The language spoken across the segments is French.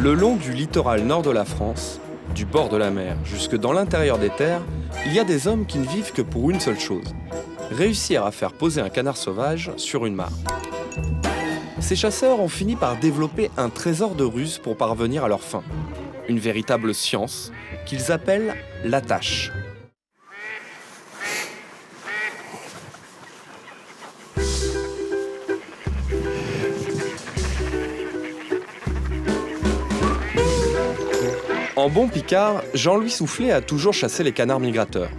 Le long du littoral nord de la France, du bord de la mer jusque dans l'intérieur des terres, il y a des hommes qui ne vivent que pour une seule chose, réussir à faire poser un canard sauvage sur une mare. Ces chasseurs ont fini par développer un trésor de ruse pour parvenir à leur fin. Une véritable science qu'ils appellent l'attache. En bon picard, Jean-Louis Soufflet a toujours chassé les canards migrateurs.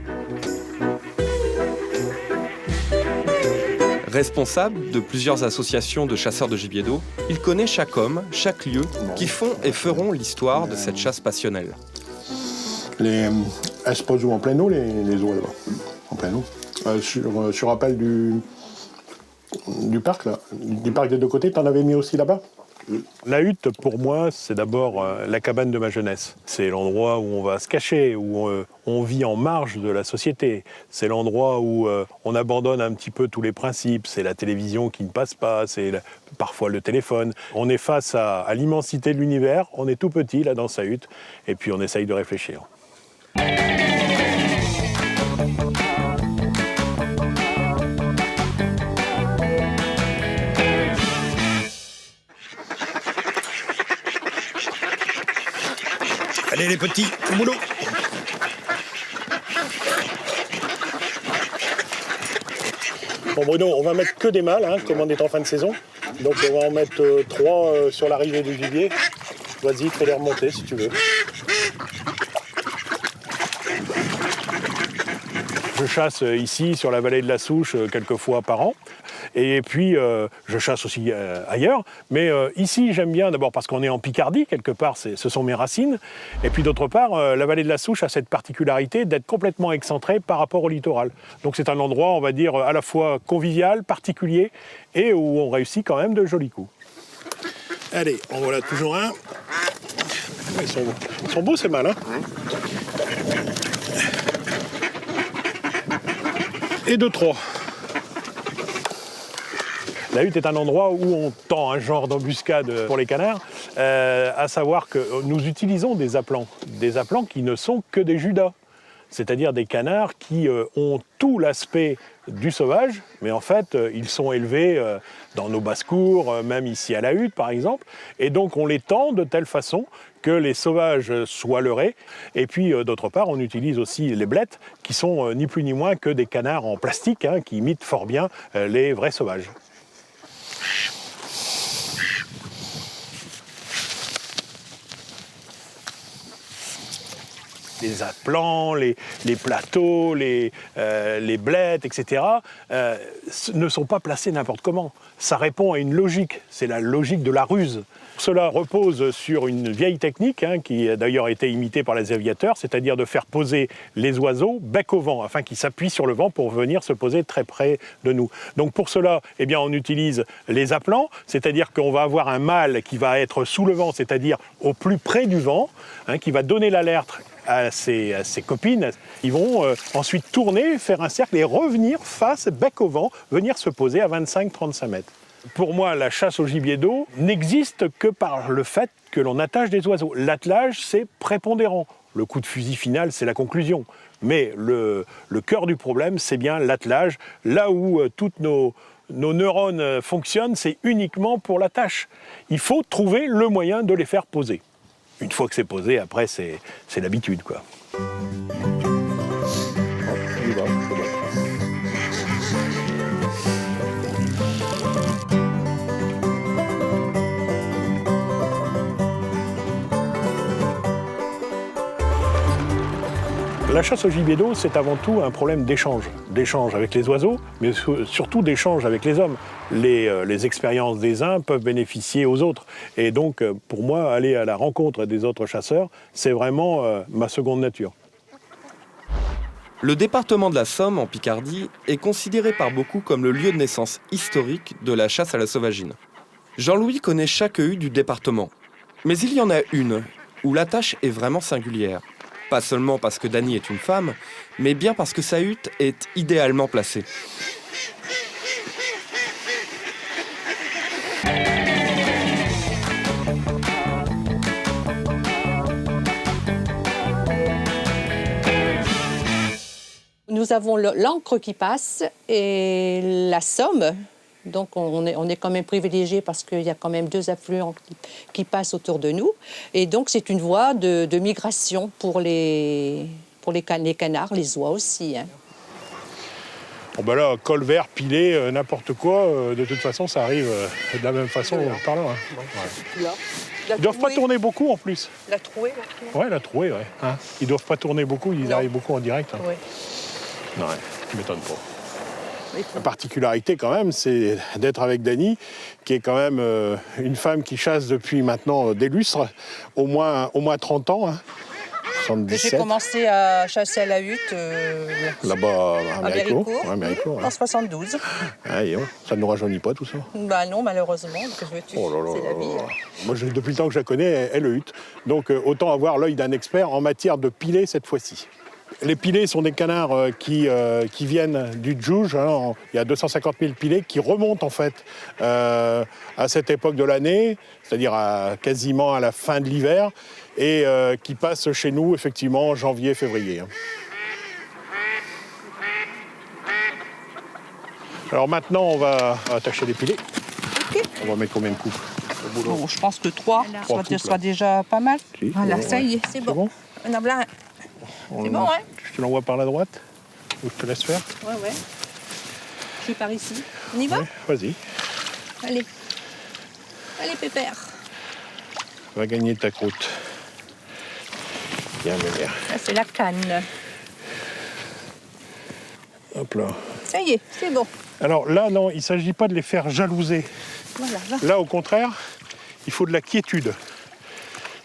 Responsable de plusieurs associations de chasseurs de gibier d'eau, il connaît chaque homme, chaque lieu qui font et feront l'histoire de cette chasse passionnelle. Elles se posent où en pleine eau, les eaux là-bas? En pleine eau. Sur appel du parc, là. Du parc des deux côtés, t'en avais mis aussi là-bas? La hutte, pour moi, c'est d'abord la cabane de ma jeunesse. C'est l'endroit où on va se cacher, où on vit en marge de la société. C'est l'endroit où on abandonne un petit peu tous les principes. C'est la télévision qui ne passe pas, c'est parfois le téléphone. On est face à l'immensité de l'univers, on est tout petit là dans sa hutte, et puis on essaye de réfléchir. Allez les petits, au boulot. Bon Bruno, on va mettre que des mâles, hein, comme on est en fin de saison. Donc on va en mettre 3 sur l'arrivée du gibier. Vas-y, fais-les remonter si tu veux. Je chasse ici, sur la vallée de la Souche, quelques fois par an. Et puis, je chasse aussi ailleurs. Mais ici, j'aime bien, d'abord parce qu'on est en Picardie, quelque part, ce sont mes racines. Et puis, d'autre part, la vallée de la Souche a cette particularité d'être complètement excentrée par rapport au littoral. Donc, c'est un endroit, on va dire, à la fois convivial, particulier, et où on réussit quand même de jolis coups. Allez, en voilà toujours un. Ils sont beaux ces mâles, hein? Et 2-3. La hutte est un endroit où on tend un genre d'embuscade pour les canards, à savoir que nous utilisons des applants qui ne sont que des judas, c'est-à-dire des canards qui ont tout l'aspect du sauvage, mais en fait ils sont élevés dans nos basses-cours, même ici à la hutte par exemple, et donc on les tend de telle façon que les sauvages soient leurrés. Et puis d'autre part, on utilise aussi les blettes, qui sont ni plus ni moins que des canards en plastique, hein, qui imitent fort bien les vrais sauvages. Les applants, les plateaux, les blettes, etc., ne sont pas placés n'importe comment. Ça répond à une logique, c'est la logique de la ruse. Cela repose sur une vieille technique, hein, qui a d'ailleurs été imitée par les aviateurs, c'est-à-dire de faire poser les oiseaux bec au vent, afin qu'ils s'appuient sur le vent pour venir se poser très près de nous. Donc pour cela, eh bien, on utilise les applants, c'est-à-dire qu'on va avoir un mâle qui va être sous le vent, c'est-à-dire au plus près du vent, hein, qui va donner l'alerte à ses copines. Ils vont ensuite tourner, faire un cercle et revenir face, bec au vent, venir se poser à 25-35 mètres. Pour moi, la chasse au gibier d'eau n'existe que par le fait que l'on attache des oiseaux. L'attelage, c'est prépondérant. Le coup de fusil final, c'est la conclusion. Mais le cœur du problème, c'est bien l'attelage. Là où toutes nos neurones fonctionnent, c'est uniquement pour la tâche. Il faut trouver le moyen de les faire poser. Une fois que c'est posé, après, c'est l'habitude, quoi. La chasse au gibier d'eau, c'est avant tout un problème d'échange avec les oiseaux, mais surtout d'échange avec les hommes. Les expériences des uns peuvent bénéficier aux autres. Et donc, pour moi, aller à la rencontre des autres chasseurs, c'est vraiment ma seconde nature. Le département de la Somme, en Picardie, est considéré par beaucoup comme le lieu de naissance historique de la chasse à la sauvagine. Jean-Louis connaît chaque hutte du département. Mais il y en a une où l'attache est vraiment singulière. Pas seulement parce que Dany est une femme, mais bien parce que sa hutte est idéalement placée. nous avons l'Ancre qui passe et la Somme. Donc on est quand même privilégié parce qu'il y a quand même 2 affluents qui passent autour de nous. Et donc c'est une voie de migration pour les canards, les oies aussi. Hein. Bon ben là, col vert, pilé, n'importe quoi, de toute façon ça arrive de la même façon par là. Hein. Ouais. Là. Ils ne doivent pas tourner beaucoup en plus. La trouée, Ouais, la trouée, ouais. Hein. Ils ne doivent pas tourner beaucoup, ils arrivent beaucoup en direct. Hein. Oui. Ouais, ça m'étonne pas. La particularité quand même, c'est d'être avec Dany, qui est quand même une femme qui chasse depuis maintenant des lustres, au moins 30 ans. Hein. 77. J'ai commencé à chasser à la hutte Là-bas, à Méricourt. Méricourt, Ouais, Méricourt, ouais. en 72. Ah, ça ne nous rajeunit pas tout ça. Bah non, malheureusement, que veux-tu, Oh là là c'est la vie. là là. Moi, depuis le temps que je la connais, elle hutte. Donc autant avoir l'œil d'un expert en matière de pilés cette fois-ci. Les pilés sont des canards qui viennent du Djoudj. Hein, il y a 250 000 pilés qui remontent en fait à cette époque de l'année, c'est-à-dire quasiment à la fin de l'hiver, et qui passent chez nous effectivement en janvier, février. Hein. Alors maintenant, on va attacher les pilés. Okay. On va mettre combien de couples au boulot? Bon, je pense que 3 couples, soit déjà pas mal. Si, Voilà, bon, ça y est, c'est bon. On a plein. C'est bon, hein? Je te l'envoie par la droite ou je te laisse faire? Ouais. Je suis par ici. On y va? Ouais, vas-y. Allez. Allez, pépère. Va gagner ta croûte. Bien, bien. Ça, c'est la canne. Hop là. Ça y est, c'est bon. Alors là, non, il ne s'agit pas de les faire jalouser. Voilà, va. Là, au contraire, il faut de la quiétude.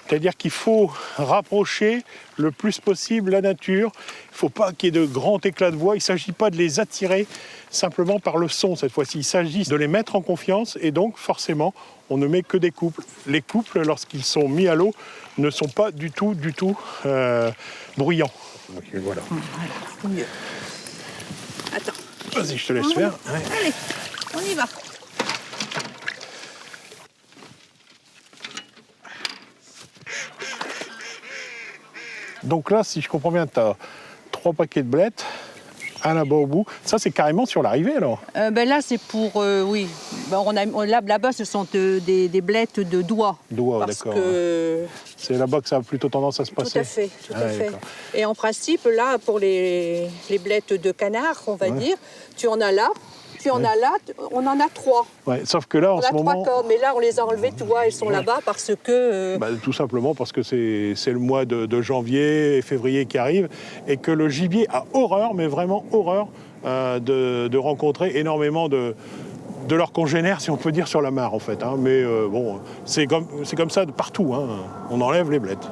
C'est-à-dire qu'il faut rapprocher le plus possible la nature. Il ne faut pas qu'il y ait de grands éclats de voix. Il ne s'agit pas de les attirer simplement par le son cette fois-ci. Il s'agit de les mettre en confiance et donc forcément, on ne met que des couples. Les couples, lorsqu'ils sont mis à l'eau, ne sont pas du tout bruyants. Donc, voilà. C'est mieux. Attends. Vas-y, je te laisse faire. Ouais. Allez, on y va. Donc là, si je comprends bien, tu as 3 paquets de blettes, un là-bas au bout. Ça, c'est carrément sur l'arrivée, alors? Là, c'est pour... oui. Ben, là-bas, ce sont des blettes de doigts. Doigts, parce d'accord. que... C'est là-bas que ça a plutôt tendance à se passer. Tout à fait, tout à fait. D'accord. Et en principe, là, pour les blettes de canard, on va dire, tu en as là, tu en as là, on en a 3. Ouais, sauf que là, en On ce a 3 moment... cordes, mais là, on les a enlevées, tu vois, elles sont là-bas parce que... Tout simplement parce que c'est le mois de janvier et février qui arrive et que le gibier a horreur, mais vraiment horreur, de rencontrer énormément de leurs congénères, si on peut dire, sur la mare, en fait. Hein. Mais bon, c'est comme ça de partout. Hein. On enlève les blettes.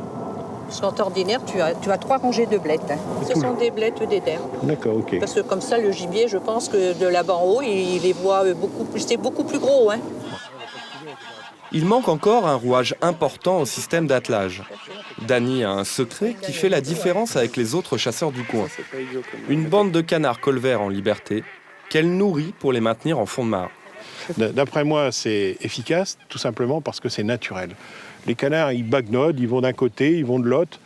Parce qu'en temps ordinaire, tu as 3 congés de blettes. Hein. Ce sont des blettes d'éder. D'accord, ok. Parce que comme ça, le gibier, je pense que de là-bas en haut, il les voit beaucoup plus... C'est beaucoup plus gros, hein. Il manque encore un rouage important au système d'attelage. Dany a un secret qui fait la différence avec les autres chasseurs du coin. Une bande de canards colverts en liberté, qu'elle nourrit pour les maintenir en fond de mare. D'après moi, c'est efficace, tout simplement parce que c'est naturel. Les canards, ils bagnodent, ils vont d'un côté, ils vont de l'autre.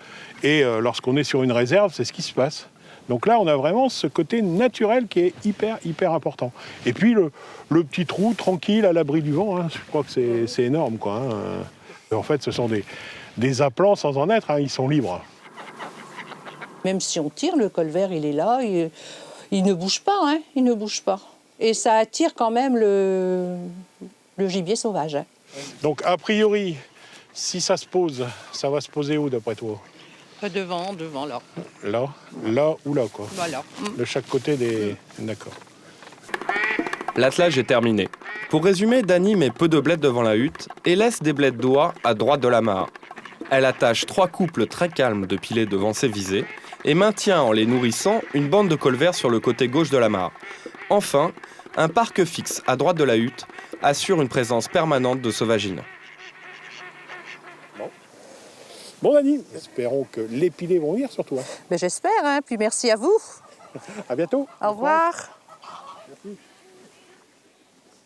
Et lorsqu'on est sur une réserve, c'est ce qui se passe. Donc là, on a vraiment ce côté naturel qui est hyper important. Et puis, le petit trou, tranquille, à l'abri du vent, hein, je crois que c'est énorme, quoi. Hein. En fait, ce sont des aplats sans en être, hein, ils sont libres. Même si on tire, le colvert, il est là, il ne bouge pas, hein, il ne bouge pas. Et ça attire quand même le gibier sauvage. Hein. Donc, a priori, si ça se pose, ça va se poser où, d'après toi? Devant, là. Là ou là, quoi. Voilà. De chaque côté des... D'accord. L'attelage est terminé. Pour résumer, Dany met peu de blettes devant la hutte et laisse des blettes d'oie à droite de la mare. Elle attache 3 couples très calmes de pilets devant ses visées et maintient en les nourrissant une bande de colverts sur le côté gauche de la mare. Enfin, un parc fixe à droite de la hutte assure une présence permanente de sauvagines. Bon, Dany, espérons que les pilets vont venir, surtout. Hein. Ben, j'espère, hein. Puis merci à vous. À bientôt. Au revoir.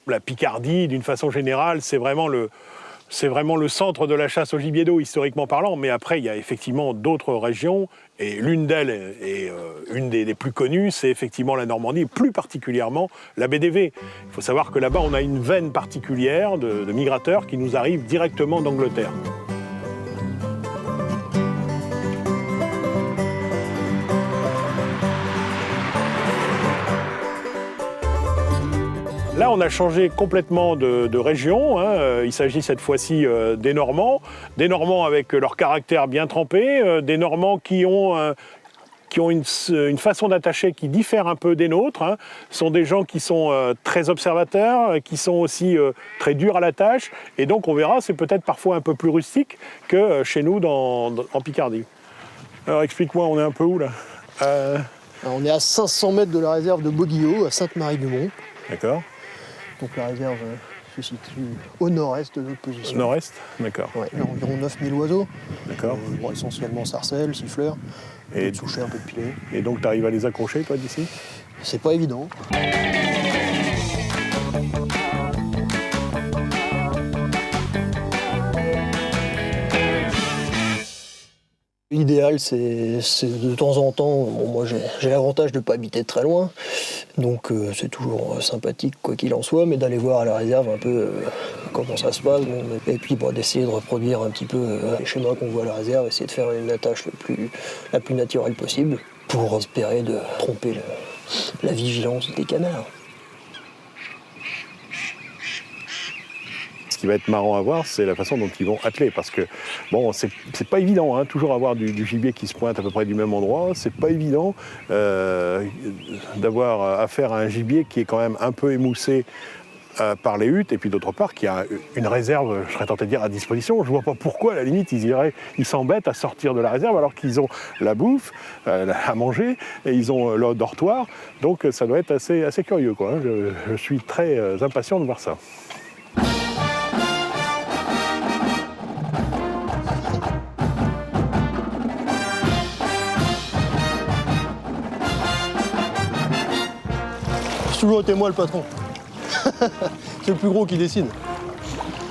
La Picardie, d'une façon générale, c'est vraiment le C'est vraiment le centre de la chasse au gibier d'eau, historiquement parlant, mais après, il y a effectivement d'autres régions, et l'une d'elles, et une des plus connues, c'est effectivement la Normandie, et plus particulièrement la baie d'Évé. Il faut savoir que là-bas, on a une veine particulière de migrateurs qui nous arrivent directement d'Angleterre. Là, on a changé complètement de région. Il s'agit cette fois-ci des Normands avec leur caractère bien trempé, des Normands qui ont une façon d'attacher qui diffère un peu des nôtres. Ce sont des gens qui sont très observateurs, qui sont aussi très durs à la tâche. Et donc, on verra, c'est peut-être parfois un peu plus rustique que chez nous en Picardie. Alors, explique-moi, on est un peu où, là Alors, on est à 500 mètres de la réserve de Beauguillot, à Sainte-Marie-du-Mont. D'accord. Donc la réserve se situe au nord-est de notre position. Nord-est, d'accord. Ouais, il y a environ 9000 oiseaux. D'accord. Bon, essentiellement sarcelles, siffleurs, un peu de souchet, un peu de pilet. Et donc, tu arrives à les accrocher, toi, d'ici? C'est pas évident. L'idéal, c'est de temps en temps, bon, moi j'ai l'avantage de ne pas habiter très loin, donc c'est toujours sympathique quoi qu'il en soit, mais d'aller voir à la réserve un peu comment ça se passe, bon, et puis d'essayer de reproduire un petit peu les schémas qu'on voit à la réserve, essayer de faire une attache la plus naturelle possible pour espérer de tromper la vigilance des canards. Ce qui va être marrant à voir, c'est la façon dont ils vont atteler, parce que bon, c'est pas évident, hein, toujours avoir du gibier qui se pointe à peu près du même endroit, c'est pas évident d'avoir affaire à un gibier qui est quand même un peu émoussé par les huttes, et puis d'autre part qui a une réserve, je serais tenté de dire, à disposition. Je vois pas pourquoi, à la limite, ils s'embêtent à sortir de la réserve alors qu'ils ont la bouffe à manger, et ils ont le dortoir, donc ça doit être assez curieux, quoi. Je suis très impatient de voir ça. Toujours été moi le patron. C'est le plus gros qui décide.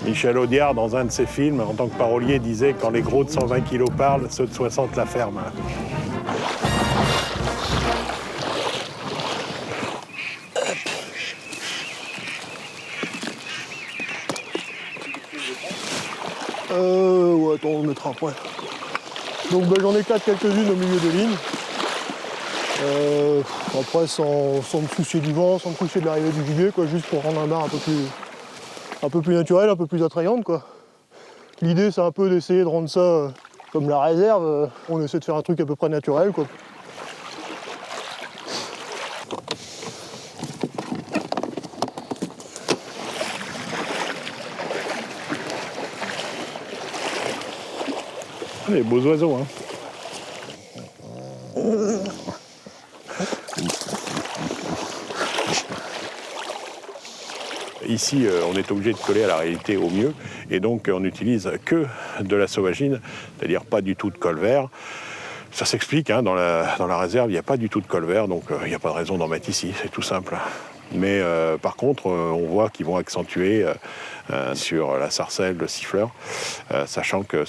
Michel Audiard, dans un de ses films, en tant que parolier, disait « Quand les gros de 120 kilos parlent, ceux de 60 la ferment ». Ouais, attends, on le mettra après. Donc j'en éclate quelques-unes au milieu des lignes. Après, sans me soucier du vent, sans me soucier de l'arrivée du gibier, quoi, juste pour rendre la mare un peu plus naturelle, un peu plus attrayante, quoi. L'idée, c'est un peu d'essayer de rendre ça comme la réserve. On essaie de faire un truc à peu près naturel, quoi. Les beaux oiseaux, hein. Ici, on est obligé de coller à la réalité au mieux, et donc on n'utilise que de la sauvagine, c'est-à-dire pas du tout de colvert. Ça s'explique, hein, dans la réserve, il n'y a pas du tout de colvert, donc il n'y a pas de raison d'en mettre ici, c'est tout simple. Mais par contre, on voit qu'ils vont accentuer sur la sarcelle, le siffleur, sachant que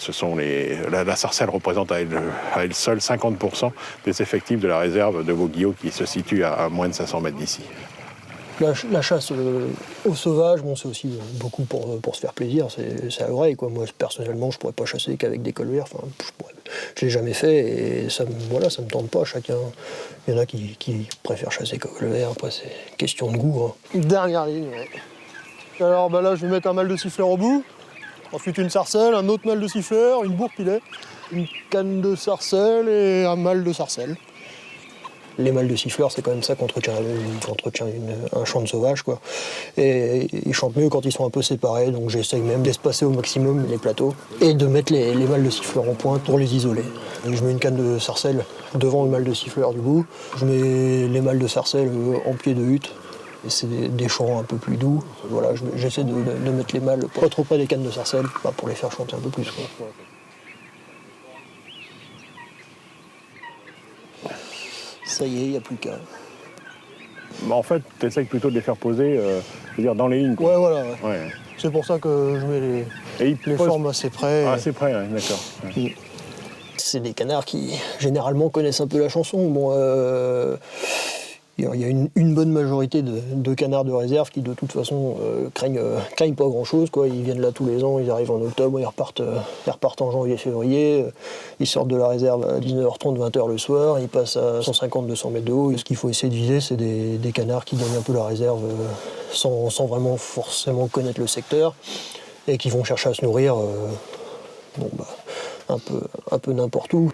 la sarcelle représente à elle seule 50% des effectifs de la réserve de Beauguillot qui se situe à moins de 500 mètres d'ici. La chasse au sauvage, bon, c'est aussi beaucoup pour se faire plaisir, c'est agréable, quoi. Moi, personnellement, je ne pourrais pas chasser qu'avec des colverts. Enfin, je ne l'ai jamais fait et ça me tente pas. Chacun, il y en a qui préfèrent chasser colvert, après c'est question de goût. Hein. Dernière ligne, ouais. Alors là, je vais mettre un mâle de siffleur au bout, ensuite une sarcelle, un autre mâle de siffleur, une bourre-pilet, une canne de sarcelle et un mâle de sarcelle. Les mâles de siffleurs, c'est quand même ça qu'entretient un champ de sauvage, quoi. Et ils chantent mieux quand ils sont un peu séparés, donc j'essaye même d'espacer au maximum les plateaux et de mettre les mâles de siffleurs en pointe pour les isoler. Donc je mets une canne de sarcelle devant le mâle de siffleur du bout, je mets les mâles de sarcelle en pied de hutte. Et c'est des chants un peu plus doux. Voilà, j'essaie de mettre les mâles pas trop près des cannes de sarcelle, pour les faire chanter un peu plus, quoi. Ça y est, il n'y a plus qu'à. Bah en fait, tu essaies plutôt de les faire poser, je veux dire, dans les lignes, quoi. Ouais, voilà. Ouais. C'est pour ça que je mets Et ils les posent- formes assez près. Ah, c'est prêt, ouais, d'accord. Ouais. C'est des canards qui, généralement, connaissent un peu la chanson. Bon, il y a une bonne majorité de canards de réserve qui, de toute façon, craignent pas grand-chose, quoi. Ils viennent là tous les ans, ils arrivent en octobre, ils repartent en janvier-février. Ils sortent de la réserve à 19h30, 20h le soir, ils passent à 150-200 mètres de haut. Et ce qu'il faut essayer de viser, c'est des canards qui gagnent un peu la réserve sans vraiment forcément connaître le secteur et qui vont chercher à se nourrir un peu n'importe où.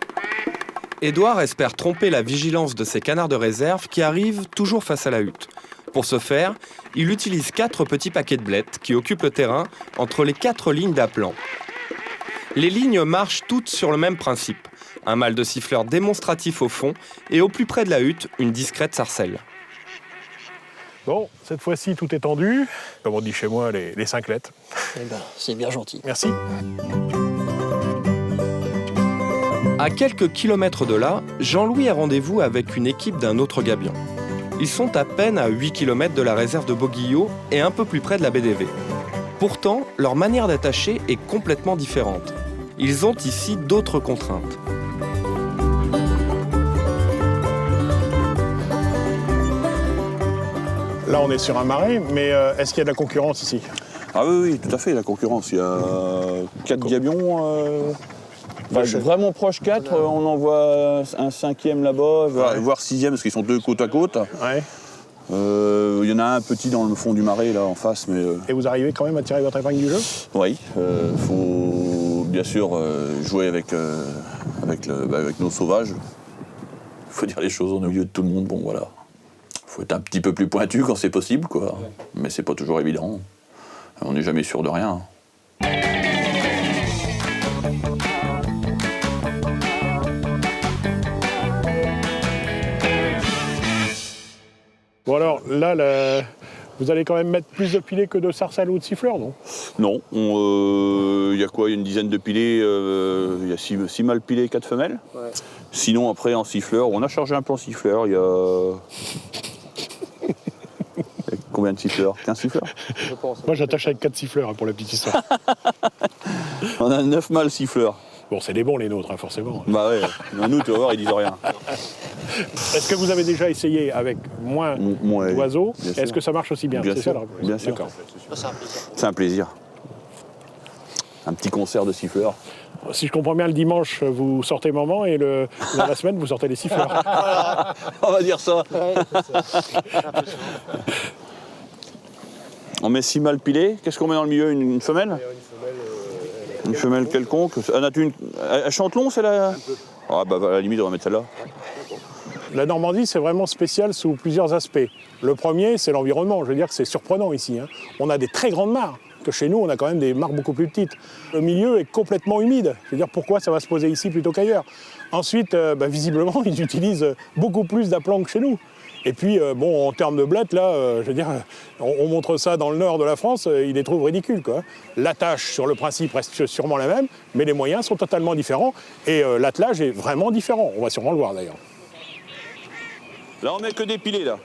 Édouard espère tromper la vigilance de ces canards de réserve qui arrivent toujours face à la hutte. Pour ce faire, il utilise 4 petits paquets de blettes qui occupent le terrain entre les 4 lignes d'appelant. Les lignes marchent toutes sur le même principe. Un mâle de siffleur démonstratif au fond et au plus près de la hutte, une discrète sarcelle. Bon, cette fois-ci, tout est tendu. Comme on dit chez moi, les cinclettes. Eh ben, c'est bien gentil. Merci. À quelques kilomètres de là, Jean-Louis a rendez-vous avec une équipe d'un autre gabion. Ils sont à peine à 8 km de la réserve de Boguillot et un peu plus près de la BDV. Pourtant, leur manière d'attacher est complètement différente. Ils ont ici d'autres contraintes. Là, on est sur un marais, mais est-ce qu'il y a de la concurrence ici? Ah oui, tout à fait, la concurrence. Il y a 4 gabions. Vraiment proche 4, on en voit un 5e là-bas, voire 6e, parce qu'ils sont 2 côte à côte. Ouais. Il y en a un petit dans le fond du marais, là, en face. Mais, Et vous arrivez quand même à tirer votre épingle du jeu? oui, il faut bien sûr jouer avec nos sauvages. Il faut dire les choses, on est au milieu de tout le monde, bon voilà. Il faut être un petit peu plus pointu quand c'est possible, quoi. Mais c'est pas toujours évident. On n'est jamais sûr de rien. Bon alors, là, vous allez quand même mettre plus de pilets que de sarcelles ou de siffleurs, non? Non, il y a quoi? Il y a une dizaine de pilets, il y a 6 mâles pilés, 4 femelles. Ouais. Sinon, après, en siffleur, on a chargé un plan siffleur, il y a... Combien de siffleurs? 15 siffleurs? Je pense. Moi, j'attache avec 4 siffleurs, hein, pour la petite histoire. On a 9 mâles siffleurs. Bon, c'est des bons, les nôtres, hein, forcément. Bah ouais, nous, tu vas voir, ils disent rien. Est-ce que vous avez déjà essayé avec moins d'oiseaux? Est-ce que ça marche aussi bien? Bien C'est sûr, ça, la... bien sûr. D'accord. C'est un plaisir. Un petit concert de siffleurs. Si je comprends bien, le dimanche, vous sortez maman et dans la semaine, vous sortez les siffleurs. On va dire ça. On met 6 mâles pilés. Qu'est-ce qu'on met dans le milieu? Une femelle? Une femelle quelconque. Elle chante long, celle-là? Ah bah à la limite, on va mettre celle-là. La Normandie, c'est vraiment spécial sous plusieurs aspects. Le premier, c'est l'environnement. Je veux dire que c'est surprenant ici, hein. On a des très grandes mares. Que chez nous, on a quand même des mares beaucoup plus petites. Le milieu est complètement humide. Je veux dire, pourquoi ça va se poser ici plutôt qu'ailleurs? Ensuite, visiblement, ils utilisent beaucoup plus d'aplants que chez nous. Et puis, en termes de blettes, là, je veux dire, on montre ça dans le nord de la France, ils les trouvent ridicules, quoi. L'attache, sur le principe, reste sûrement la même, mais les moyens sont totalement différents. Et l'attelage est vraiment différent. On va sûrement le voir, d'ailleurs. Là, on met que des pilés, là.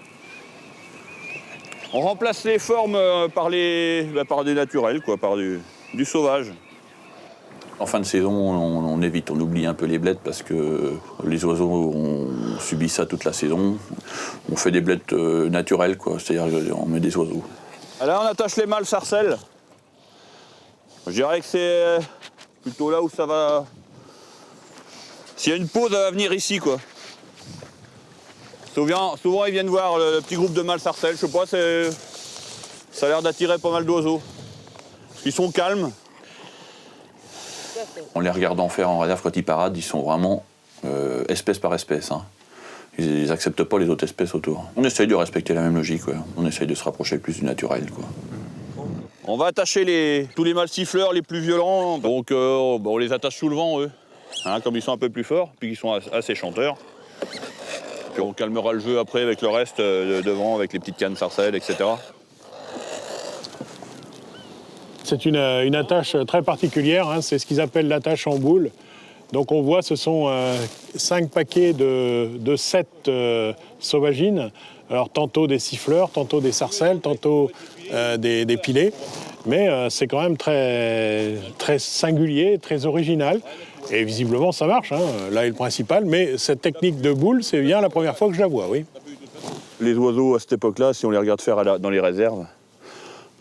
On remplace les formes par des naturels, quoi, par du sauvage. En fin de saison, on évite, on oublie un peu les blettes parce que les oiseaux ont subi ça toute la saison. On fait des blettes naturelles, quoi, c'est-à-dire on met des oiseaux. Là, on attache les mâles sarcelles. Je dirais que c'est plutôt là où ça va... S'il y a une pause, elle va venir ici, quoi. Souvent, ils viennent voir le petit groupe de mâles sarcelles, je sais pas, ça a l'air d'attirer pas mal d'oiseaux. Ils sont calmes. En les regardant faire en réserve quand ils paradent, ils sont vraiment espèce par espèce. Hein. Ils n'acceptent pas les autres espèces autour. On essaye de respecter la même logique, quoi. On essaye de se rapprocher plus du naturel, quoi. On va attacher tous les mâles siffleurs les plus violents, donc on les attache sous le vent, eux. Hein, comme ils sont un peu plus forts, puis qu'ils sont assez chanteurs. Puis on calmera le jeu après avec le reste devant, avec les petites cannes sarcelles, etc. C'est une attache très particulière, hein, c'est ce qu'ils appellent l'attache en boule. Donc on voit, ce sont 5 paquets de 7 sauvagines. Alors tantôt des siffleurs, tantôt des sarcelles, tantôt des pilets. Mais c'est quand même très, très singulier, très original. Et visiblement, ça marche, hein. Là est le principal. Mais cette technique de boule, c'est bien la première fois que je la vois, oui. Les oiseaux, à cette époque-là, si on les regarde faire dans les réserves,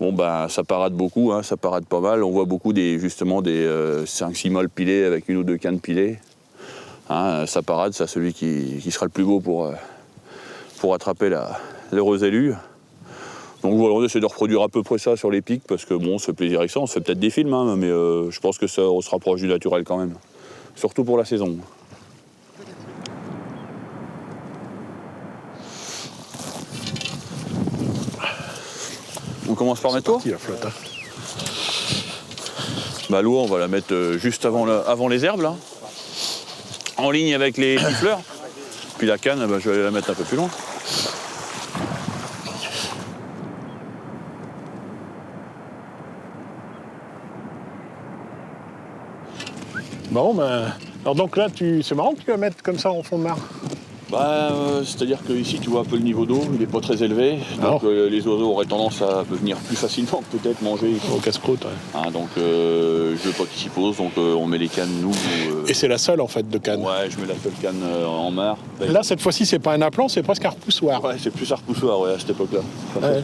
bon, ben, ça parade beaucoup, hein, ça parade pas mal. On voit beaucoup justement des 5-6 mâles pilés avec une ou deux cannes pilées. Hein, ça parade, c'est celui qui sera le plus beau pour attraper l'heureux élu. Donc voilà, on essaie de reproduire à peu près ça sur les pics parce que bon, c'est plaisir avec ça. On se fait peut-être des films, hein, mais je pense que ça, on se rapproche du naturel quand même. Surtout pour la saison. On commence par mettre l'eau. La flotte, hein. Bah, l'eau, on va la mettre juste avant les herbes, là. En ligne avec les fleurs. Puis la canne, bah, je vais aller la mettre un peu plus loin. Bon, ben, alors donc là, c'est marrant que tu vas mettre comme ça en fond de mare. Bah, c'est-à-dire que ici, tu vois un peu le niveau d'eau, il n'est pas très élevé. Donc les oiseaux auraient tendance à venir plus facilement, peut-être manger ici. Au casse-croûte, ouais. Hein, donc je veux pas qu'ils s'y posent, donc on met les cannes, nous. Et c'est la seule, en fait, de canne. Ouais, je mets la seule canne en mare. Là, cette fois-ci, c'est pas un appelant, c'est presque un repoussoir. Ouais, c'est plus un repoussoir, ouais, à cette époque-là. Ouais.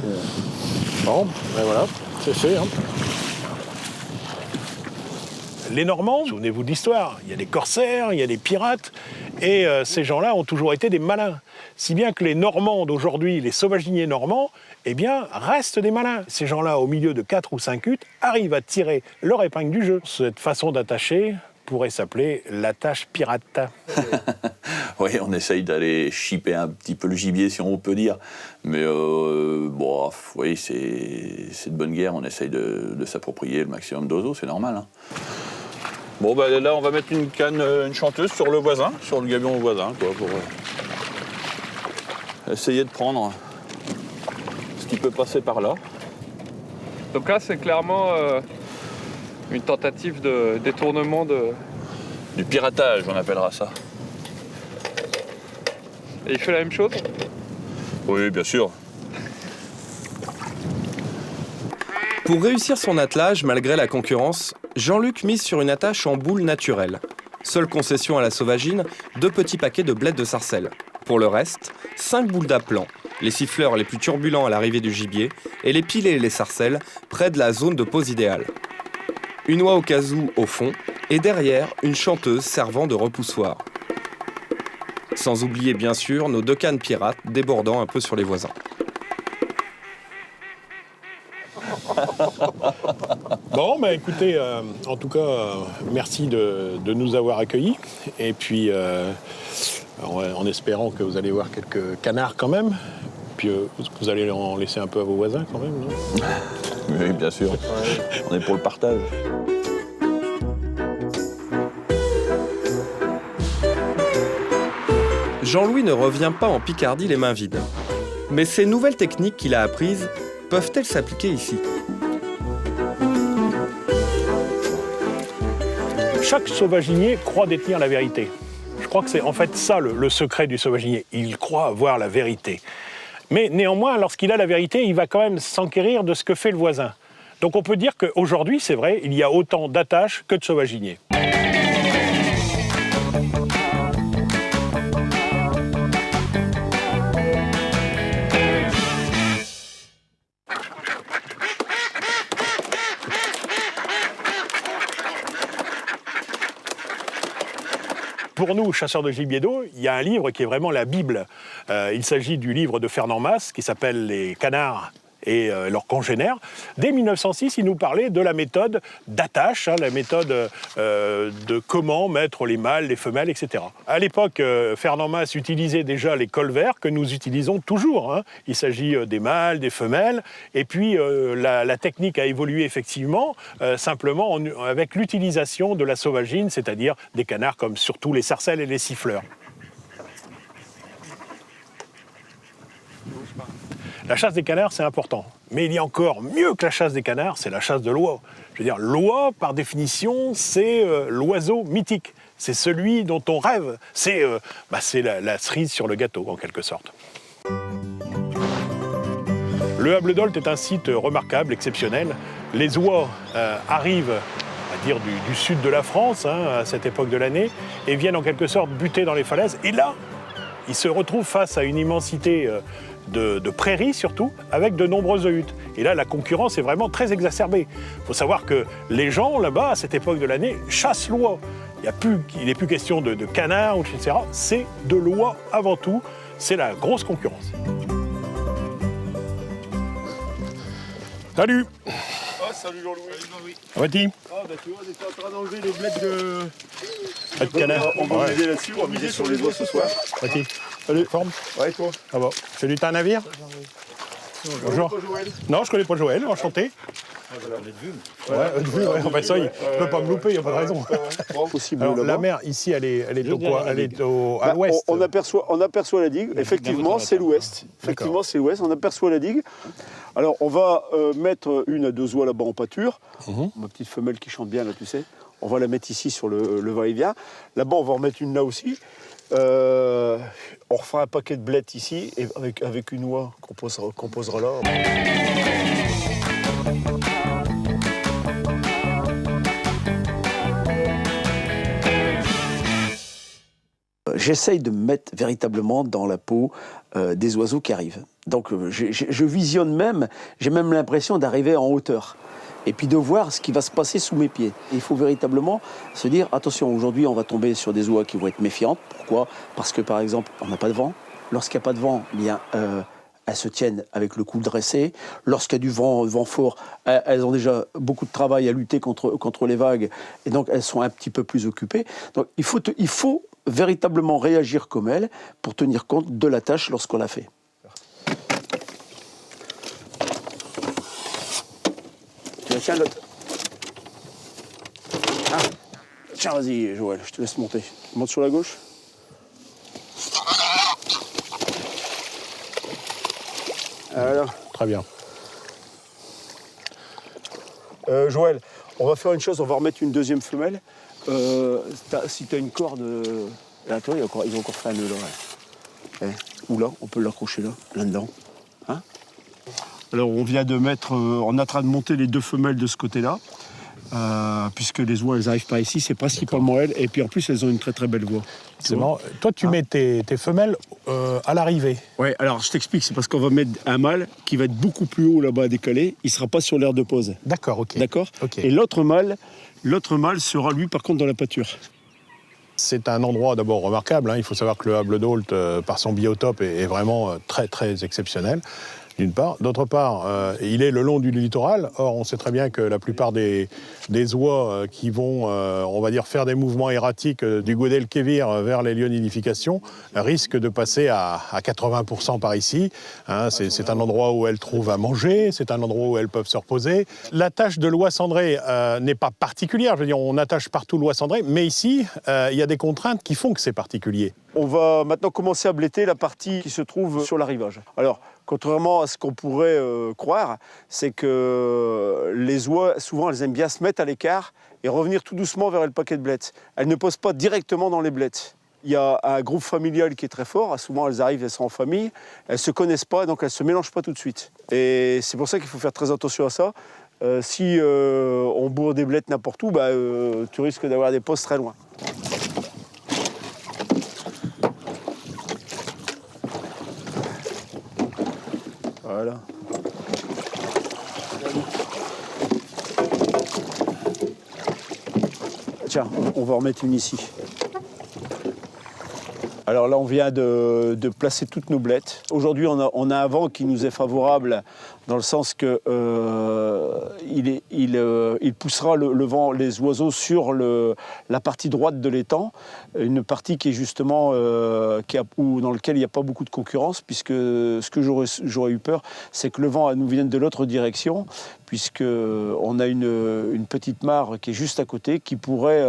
Bon, ben voilà, c'est fait, hein. Les Normands, souvenez-vous de l'histoire, il y a des corsaires, il y a des pirates, et ces gens-là ont toujours été des malins. Si bien que les Normands d'aujourd'hui, les sauvaginiers normands, eh bien, restent des malins. Ces gens-là, au milieu de 4 ou 5 huttes, arrivent à tirer leur épingle du jeu. Cette façon d'attacher pourrait s'appeler l'attache pirate. Oui, on essaye d'aller chipper un petit peu le gibier, si on peut dire. Mais bon, oui, c'est de bonne guerre, on essaye de s'approprier le maximum d'oiseaux, c'est normal. Hein. Bon, bah, là, on va mettre une canne, une chanteuse sur le voisin, sur le gabion au voisin, quoi, pour essayer de prendre ce qui peut passer par là. Donc là, c'est clairement une tentative de détournement Du piratage, on appellera ça. Et il fait la même chose? Oui, bien sûr. Pour réussir son attelage, malgré la concurrence, Jean-Luc mise sur une attache en boule naturelle. Seule concession à la sauvagine, 2 petits paquets de bled de sarcelle. Pour le reste, 5 boules d'appelant, les siffleurs les plus turbulents à l'arrivée du gibier, et les pilets et les sarcelles près de la zone de pose idéale. Une oie au casou au fond, et derrière, une chanteuse servant de repoussoir. Sans oublier bien sûr nos 2 cannes pirates débordant un peu sur les voisins. Bon, bah écoutez, en tout cas, merci de nous avoir accueillis. Et puis, en espérant que vous allez voir quelques canards quand même. Puis vous allez en laisser un peu à vos voisins quand même, non? Oui, bien sûr. On est pour le partage. Jean-Louis ne revient pas en Picardie les mains vides. Mais ces nouvelles techniques qu'il a apprises peuvent-elles s'appliquer ici? Chaque sauvaginier croit détenir la vérité. Je crois que c'est en fait ça le secret du sauvaginier. Il croit avoir la vérité. Mais néanmoins, lorsqu'il a la vérité, il va quand même s'enquérir de ce que fait le voisin. Donc on peut dire qu'aujourd'hui, c'est vrai, il y a autant d'attaches que de sauvaginiers. Pour nous, chasseurs de gibier d'eau, il y a un livre qui est vraiment la Bible. Il s'agit du livre de Fernand Masse qui s'appelle « Les canards et leurs congénères ». Dès 1906, il nous parlait de la méthode d'attache, la méthode de comment mettre les mâles, les femelles, etc. À l'époque, Fernand Masse utilisait déjà les colverts que nous utilisons toujours. Hein. Il s'agit des mâles, des femelles. Et puis, la technique a évolué effectivement, simplement avec l'utilisation de la sauvagine, c'est-à-dire des canards comme surtout les sarcelles et les siffleurs. La chasse des canards, c'est important. Mais il y a encore mieux que la chasse des canards, c'est la chasse de l'oie. Je veux dire, l'oie, par définition, c'est l'oiseau mythique. C'est celui dont on rêve. C'est la cerise sur le gâteau, en quelque sorte. Le Hable d'Olt est un site remarquable, exceptionnel. Les oies arrivent, à dire du sud de la France, à cette époque de l'année, et viennent en quelque sorte buter dans les falaises. Et là, ils se retrouvent face à une immensité de prairies surtout, avec de nombreuses huttes. Et là, la concurrence est vraiment très exacerbée. Il faut savoir que les gens, là-bas, à cette époque de l'année, chassent l'oie. Il n'est plus question de canards, etc. C'est de l'oie avant tout. C'est la grosse concurrence. Salut! Ah, salut Jean-Louis. Ah, vas-y. Ah, bah tu vois, on était en train d'enlever les blettes de... Pas de canard. On va miser là-dessus, on va miser sur les oies ce soir. Vas-y. Salut, forme. Ouais, toi. Ah bon. Salut, t'as un navire? Bonjour. Non, je connais pas Joël, enchanté. Ouais, bah ça, il peut pas me louper, il n'y a pas de raison. Possible. Alors, la mer, ici, elle est au quoi? Elle est à l'ouest. On aperçoit la digue. Effectivement, c'est l'ouest. Effectivement, c'est l'ouest. On aperçoit la digue. Alors, on va mettre 1 à 2 oies là-bas en pâture. Ma petite femelle qui chante bien, là, tu sais. On va la mettre ici sur le va-et-vient. Là-bas, on va en mettre une là aussi. On refera un paquet de blettes ici, et avec une oie qu'on posera là. J'essaye de me mettre véritablement dans la peau des oiseaux qui arrivent. Donc je visionne même, j'ai même l'impression d'arriver en hauteur. Et puis de voir ce qui va se passer sous mes pieds. Il faut véritablement se dire, attention, aujourd'hui on va tomber sur des oies qui vont être méfiantes. Pourquoi? Parce que par exemple, on n'a pas de vent. Lorsqu'il n'y a pas de vent, bien, elles se tiennent avec le cou dressé. Lorsqu'il y a du vent fort, elles ont déjà beaucoup de travail à lutter contre les vagues. Et donc elles sont un petit peu plus occupées. Donc il faut véritablement réagir comme elles pour tenir compte de la tâche lorsqu'on la fait. Tiens, l'autre. Ah. Tiens, vas-y, Joël, je te laisse monter. Monte sur la gauche. Alors. Très bien. Joël, on va faire une chose, on va remettre une deuxième femelle. Si tu as une corde... Là, toi, ils ont encore fait un nœud là. Ouais. Ou là, on peut l'accrocher là-dedans. Hein? Alors, on vient de mettre... on est en train de monter les 2 femelles de ce côté-là. Puisque les oies, elles n'arrivent pas ici, c'est principalement elles. Et puis en plus, elles ont une très très belle voix. C'est marrant. Toi, tu mets tes femelles à l'arrivée. Ouais, alors je t'explique, c'est parce qu'on va mettre un mâle qui va être beaucoup plus haut là-bas à décaler. Il ne sera pas sur l'aire de pause. D'accord, ok. D'accord. Okay. Et l'autre mâle sera lui par contre dans la pâture. C'est un endroit d'abord remarquable. Il faut savoir que le Hable d'Olt, par son biotope, est vraiment très très exceptionnel. D'une part. D'autre part, il est le long du littoral. Or, on sait très bien que la plupart des oies qui vont, on va dire, faire des mouvements erratiques du Guadalquivir vers les lieux de nidification risquent de passer à 80% par ici. C'est un endroit où elles trouvent à manger, c'est un endroit où elles peuvent se reposer. La tâche de l'oie cendrée n'est pas particulière. Je veux dire, on attache partout l'oie cendrée, mais ici, il y a des contraintes qui font que c'est particulier. On va maintenant commencer à bletter la partie qui se trouve sur l'arrivage. Alors, contrairement à ce qu'on pourrait croire, c'est que les oies, souvent, elles aiment bien se mettre à l'écart et revenir tout doucement vers le paquet de blettes. Elles ne posent pas directement dans les blettes. Il y a un groupe familial qui est très fort. Souvent, elles arrivent, elles sont en famille. Elles ne se connaissent pas, donc elles ne se mélangent pas tout de suite. Et c'est pour ça qu'il faut faire très attention à ça. Si on bourre des blettes n'importe où, tu risques d'avoir des postes très loin. Voilà. Tiens, on va en remettre une ici. Alors là, on vient de placer toutes nos blettes. Aujourd'hui, on a un vent qui nous est favorable dans le sens que il poussera le vent, les oiseaux sur la partie droite de l'étang, une partie qui est justement dans laquelle il n'y a pas beaucoup de concurrence, puisque ce que j'aurais eu peur, c'est que le vent nous vienne de l'autre direction, puisqu'on a une petite mare qui est juste à côté, qui pourrait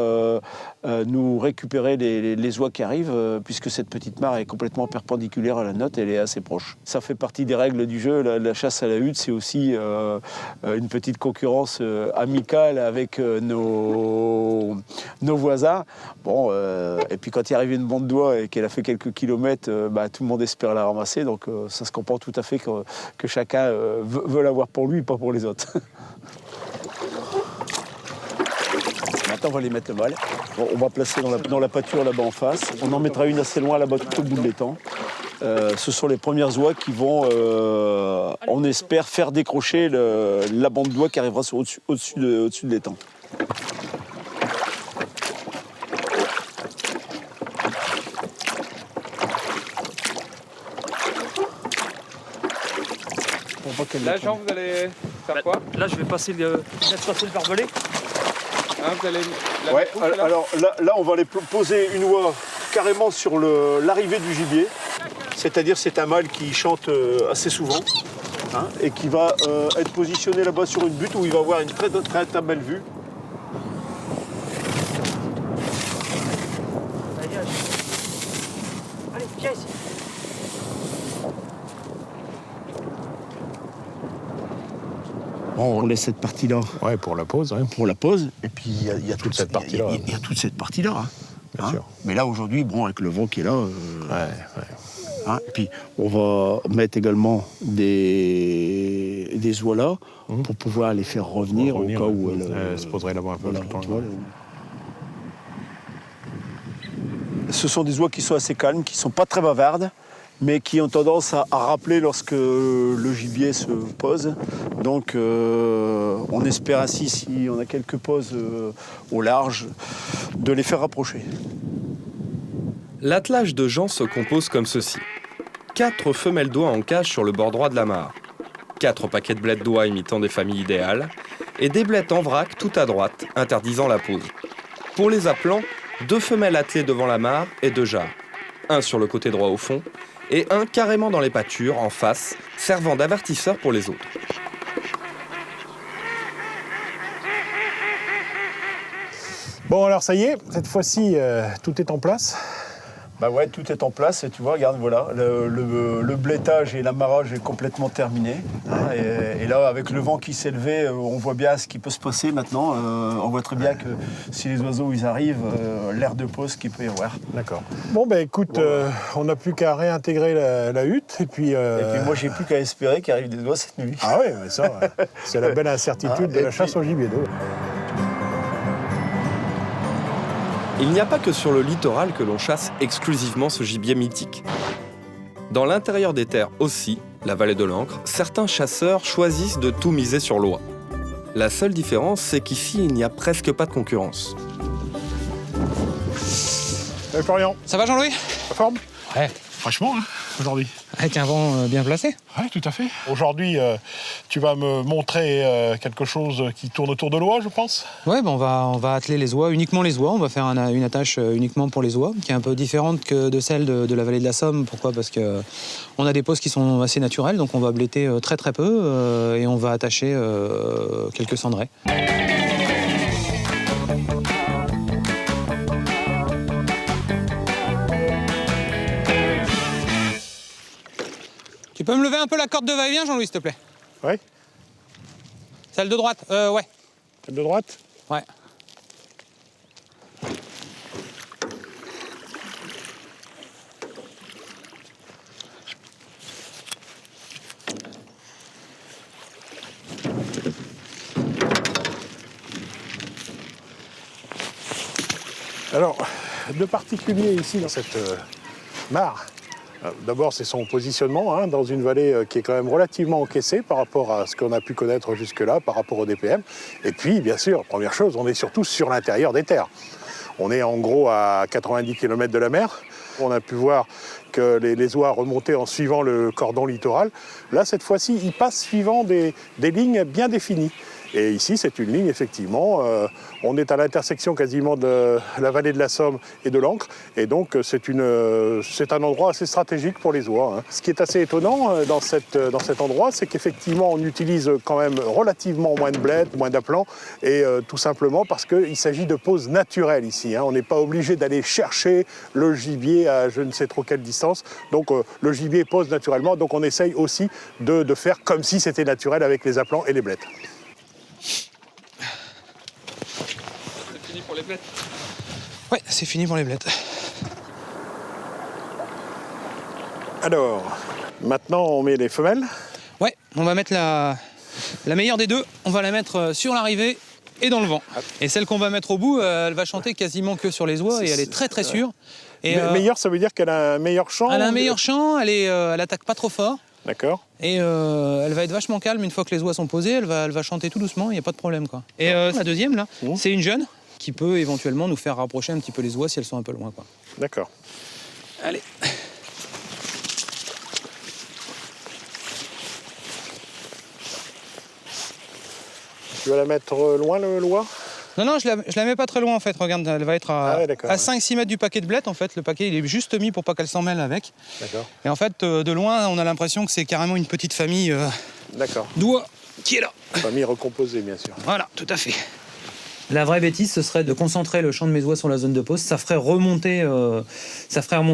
nous récupérer les oies qui arrivent, puisque cette petite mare est complètement perpendiculaire à la nôtre, elle est assez proche. Ça fait partie des règles du jeu, la chasse à la hune. but, c'est aussi une petite concurrence amicale avec nos voisins. Bon, et puis quand il est arrivé une bande d'oies et qu'elle a fait quelques kilomètres, tout le monde espère la ramasser. Donc ça se comprend tout à fait que chacun veut l'avoir pour lui et pas pour les autres. Maintenant, on va les mettre le mal. Bon, on va placer dans la pâture là-bas en face. On en mettra une assez loin là-bas tout au bout de l'étang. Ce sont les premières oies qui vont, on espère, faire décrocher la bande d'oies qui arrivera au-dessus de l'étang. Là, Jean, vous allez faire quoi? Là, je vais passer le barbelé. Vous allez Ouais, alors là, on va aller poser une oie carrément sur l'arrivée du gibier. C'est-à-dire, c'est un mâle qui chante assez souvent et qui va être positionné là-bas sur une butte où il va avoir une très belle vue. Allez, viens ici. Bon, on laisse cette partie-là. Ouais, pour la pause. Ouais. Pour la pause. Et puis, il y a toute cette partie-là. Il y a toute cette partie-là. Bien sûr. Mais là, aujourd'hui, bon, avec le vent qui est là... Ouais. Et puis, on va mettre également des oies là pour pouvoir les faire revenir au cas où elles se poseraient là-bas un peu. Ce sont des oies qui sont assez calmes, qui ne sont pas très bavardes, mais qui ont tendance à rappeler lorsque le gibier se pose. Donc on espère ainsi, si on a quelques pauses au large, de les faire rapprocher. L'attelage de Jean se compose comme ceci. 4 femelles d'oies en cage sur le bord droit de la mare, 4 paquets de blettes d'oies imitant des familles idéales, et des blettes en vrac tout à droite, interdisant la pose. Pour les appelants, 2 femelles attelées devant la mare et 2 jarres, un sur le côté droit au fond, et un carrément dans les pâtures, en face, servant d'avertisseur pour les autres. Bon, alors ça y est, cette fois-ci, tout est en place. Bah ouais, tout est en place et tu vois, regarde, voilà, le blétage et l'amarrage est complètement terminé. Et là, avec le vent qui s'est levé, on voit bien ce qui peut se passer maintenant. On voit très bien que si les oiseaux ils arrivent, l'air de pause qu'il peut y avoir. D'accord. Bon, ben écoute, on n'a plus qu'à réintégrer la hutte et puis... moi, j'ai plus qu'à espérer qu'il arrive des oies cette nuit. Ah oui, ça, c'est la belle incertitude de la chasse au gibier d'eau. Il n'y a pas que sur le littoral que l'on chasse exclusivement ce gibier mythique. Dans l'intérieur des terres aussi, la vallée de l'Ancre, certains chasseurs choisissent de tout miser sur l'oie. La seule différence, c'est qu'ici, il n'y a presque pas de concurrence. Salut Florian. Ça va Jean-Louis? La forme? Ouais. Franchement, aujourd'hui. Avec un vent bien placé. Oui, tout à fait. Aujourd'hui, tu vas me montrer quelque chose qui tourne autour de l'oie, je pense. Ouais, on va atteler les oies, uniquement les oies. On va faire une attache uniquement pour les oies, qui est un peu différente que de celle de la vallée de la Somme. Pourquoi? Parce qu'on a des poses qui sont assez naturelles, donc on va bléter très très peu et on va attacher quelques cendrées. Tu peux me lever un peu la corde de va-et-vient, Jean-Louis, s'il te plaît? Oui. Celle de droite? Ouais. Celle de droite? Ouais. Alors, de particulier ici dans cette mare, d'abord, c'est son positionnement dans une vallée qui est quand même relativement encaissée par rapport à ce qu'on a pu connaître jusque-là, par rapport au DPM. Et puis, bien sûr, première chose, on est surtout sur l'intérieur des terres. On est en gros à 90 km de la mer. On a pu voir que les oies remontaient en suivant le cordon littoral. Là, cette fois-ci, ils passent suivant des lignes bien définies. Et ici, c'est une ligne, effectivement. On est à l'intersection quasiment de la vallée de la Somme et de l'Ancre. Et donc, c'est un endroit assez stratégique pour les oies, hein. Ce qui est assez étonnant dans cet endroit, c'est qu'effectivement, on utilise quand même relativement moins de bled, moins d'aplants. Et tout simplement parce qu'il s'agit de poses naturelles ici, hein. On n'est pas obligé d'aller chercher le gibier à je ne sais trop quelle distance. Donc, le gibier pose naturellement. Donc, on essaye aussi de faire comme si c'était naturel avec les aplants et les blettes. C'est fini pour les blettes. Ouais, c'est fini pour les blettes. Alors, maintenant on met les femelles. Ouais, on va mettre la meilleure des deux. On va la mettre sur l'arrivée et dans le vent. Et celle qu'on va mettre au bout, elle va chanter quasiment que sur les oies et elle est très très sûre. Et meilleure, ça veut dire qu'elle a un meilleur chant? Elle a un meilleur chant, elle attaque pas trop fort. D'accord. Et elle va être vachement calme une fois que les oies sont posées, elle va chanter tout doucement, il n'y a pas de problème, quoi. Et la deuxième, là, c'est une jeune qui peut éventuellement nous faire rapprocher un petit peu les oies si elles sont un peu loin, quoi. D'accord. Allez. Tu vas la mettre loin, le lois? Non, je la mets pas très loin en fait, regarde, elle va être à 5-6 mètres du paquet de blettes en fait. Le paquet il est juste mis pour pas qu'elle s'en mêle avec. D'accord. Et en fait, de loin, on a l'impression que c'est carrément une petite famille d'oies qui est là. Famille recomposée, bien sûr. Voilà, tout à fait. La vraie bêtise, ce serait de concentrer le champ de mes oies sur la zone de pose. Ça ferait remonter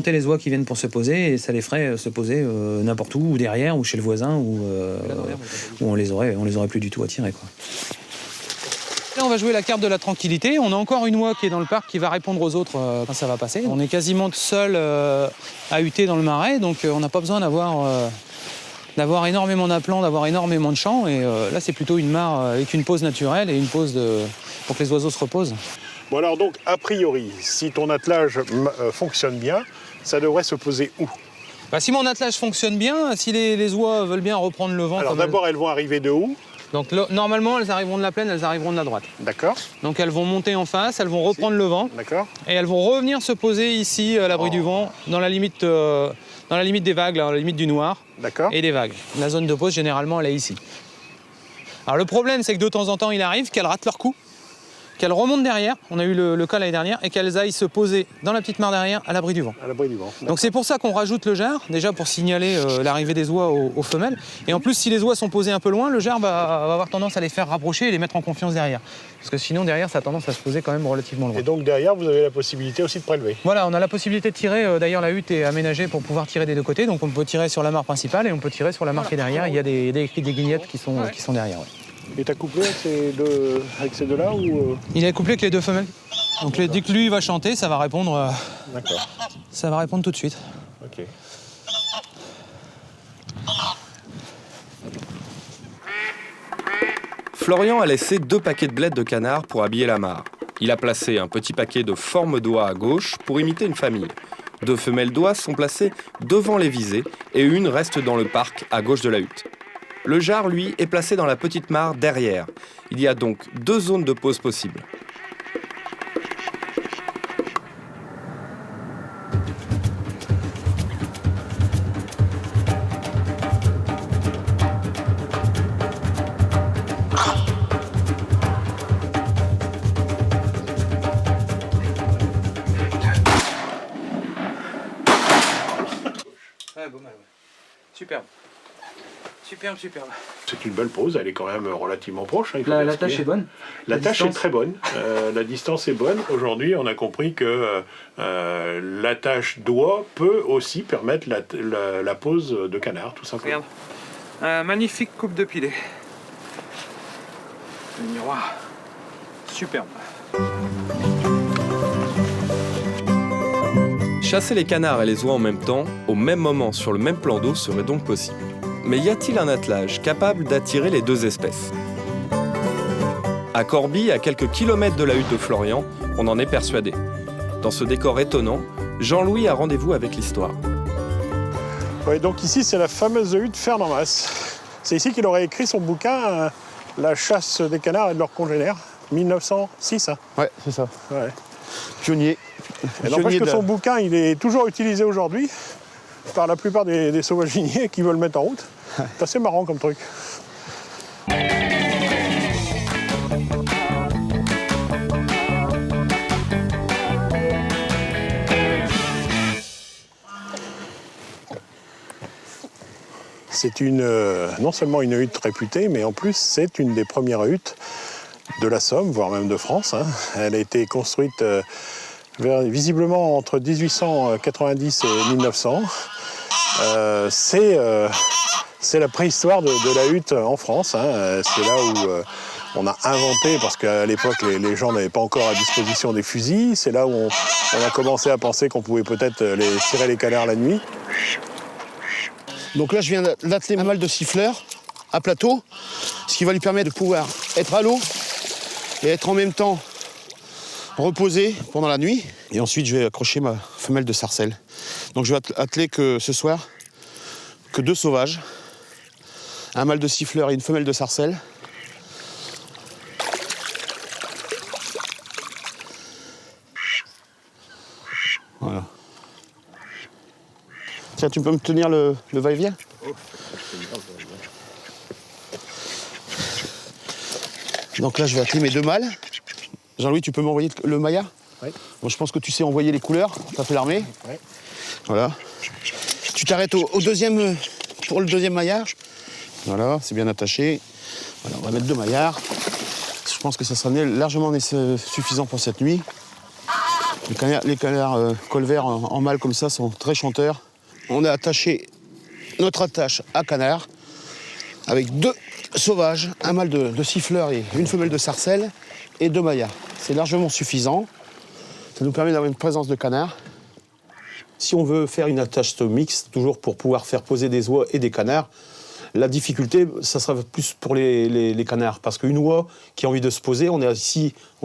les oies qui viennent pour se poser et ça les ferait se poser n'importe où, ou derrière, ou chez le voisin, où on les aurait plus du tout à tirer, quoi. Là, on va jouer la carte de la tranquillité. On a encore une oie qui est dans le parc qui va répondre aux autres quand ça va passer. On est quasiment seul à hutter dans le marais, donc on n'a pas besoin d'avoir énormément d'aplants, d'avoir énormément de champs. Et là, c'est plutôt une mare avec une pose naturelle et une pose pour que les oiseaux se reposent. Bon alors donc, a priori, si ton attelage fonctionne bien, ça devrait se poser où? Si mon attelage fonctionne bien, si les oies veulent bien reprendre le vent... Alors d'abord, elles vont arriver de où? Donc normalement, elles arriveront de la plaine, elles arriveront de la droite. D'accord. Donc elles vont monter en face, elles vont reprendre le vent. D'accord. Et elles vont revenir se poser ici, à l'abri du vent, dans la limite des vagues, dans la limite du noir. D'accord. Et des vagues. La zone de pose, généralement, elle est ici. Alors le problème, c'est que de temps en temps, il arrive qu'elles ratent leur coup, qu'elles remontent derrière, on a eu le cas l'année dernière, et qu'elles aillent se poser dans la petite mare derrière, à l'abri du vent. À l'abri du vent. Donc c'est pour ça qu'on rajoute le jar, déjà pour signaler l'arrivée des oies aux femelles. Et en plus, si les oies sont posées un peu loin, le jar va avoir tendance à les faire rapprocher et les mettre en confiance derrière. Parce que sinon, derrière, ça a tendance à se poser quand même relativement loin. Et donc derrière, vous avez la possibilité aussi de prélever? Voilà, on a la possibilité de tirer. D'ailleurs, la hutte est aménagée pour pouvoir tirer des deux côtés. Donc on peut tirer sur la mare principale et on peut tirer sur la mare qui est derrière. Il y a des guignettes qui sont derrière. Ouais. Et t'as couplé avec ces deux-là ou Il est couplé avec les deux femelles. Donc dès que lui va chanter, ça va répondre. D'accord. Ça va répondre tout de suite. Ok. Florian a laissé 2 paquets de blettes de canard pour habiller la mare. Il a placé un petit paquet de forme d'oie à gauche pour imiter une famille. 2 femelles d'oies sont placées devant les visées et une reste dans le parc à gauche de la hutte. Le jar, lui, est placé dans la petite mare derrière. Il y a donc 2 zones de pose possibles. Ouais, beau mal, ouais. Superbe. Superbe. C'est une belle pose, elle est quand même relativement proche. Hein, La tâche est bonne. La tâche est très bonne. La distance est bonne. Aujourd'hui, on a compris que la tâche d'oie peut aussi permettre la pose de canard, tout simplement. Regarde. Magnifique coupe de pilet. Le miroir. Superbe. Chasser les canards et les oies en même temps, au même moment sur le même plan d'eau, serait donc possible. Mais y a-t-il un attelage capable d'attirer les 2 espèces? À Corbie, à quelques kilomètres de la hutte de Florian, on en est persuadé. Dans ce décor étonnant, Jean-Louis a rendez-vous avec l'histoire. Ouais, donc ici, c'est la fameuse hutte Fernand Mas. C'est ici qu'il aurait écrit son bouquin La chasse des canards et de leurs congénères, 1906. Hein. Ouais, c'est ça. Ouais. Pionnier. Et n'empêche que son bouquin, il est toujours utilisé aujourd'hui par la plupart des sauvaginiers qui veulent mettre en route. C'est assez marrant comme truc. c'est non seulement une hutte réputée, mais en plus c'est une des premières huttes de la Somme, voire même de France. Hein. Elle a été construite visiblement entre 1890 et 1900. C'est la préhistoire de la hutte en France. Hein. C'est là où on a inventé, parce qu'à l'époque les gens n'avaient pas encore à disposition des fusils. C'est là où on a commencé à penser qu'on pouvait peut-être tirer les canards la nuit. Donc là, je viens d'atteler un mâle de siffleur à plateau, ce qui va lui permettre de pouvoir être à l'eau et être en même temps reposé pendant la nuit. Et ensuite, je vais accrocher ma femelle de sarcelle. Donc je vais atteler que ce soir que 2 sauvages, un mâle de siffleur et une femelle de sarcelle. Voilà. Tiens, tu peux me tenir le va-et-vient ? Donc là, je vais atteler mes 2 mâles. Jean-Louis, tu peux m'envoyer le maillard ? Oui. Bon, je pense que tu sais envoyer les couleurs. Tu as fait l'armée ? Oui. Voilà. Tu t'arrêtes au deuxième, pour le deuxième maillard. Voilà, c'est bien attaché. Voilà, on va mettre 2 maillards. Je pense que ça sera largement suffisant pour cette nuit. Les canards colverts en mâle comme ça sont très chanteurs. On a attaché notre attache à canard avec 2 sauvages, un mâle de siffleur et une femelle de sarcelle et 2 maillards. C'est largement suffisant. Ça nous permet d'avoir une présence de canard. Si on veut faire une attache mixte, toujours pour pouvoir faire poser des oies et des canards, la difficulté, ça sera plus pour les canards. Parce qu'une oie qui a envie de se poser, on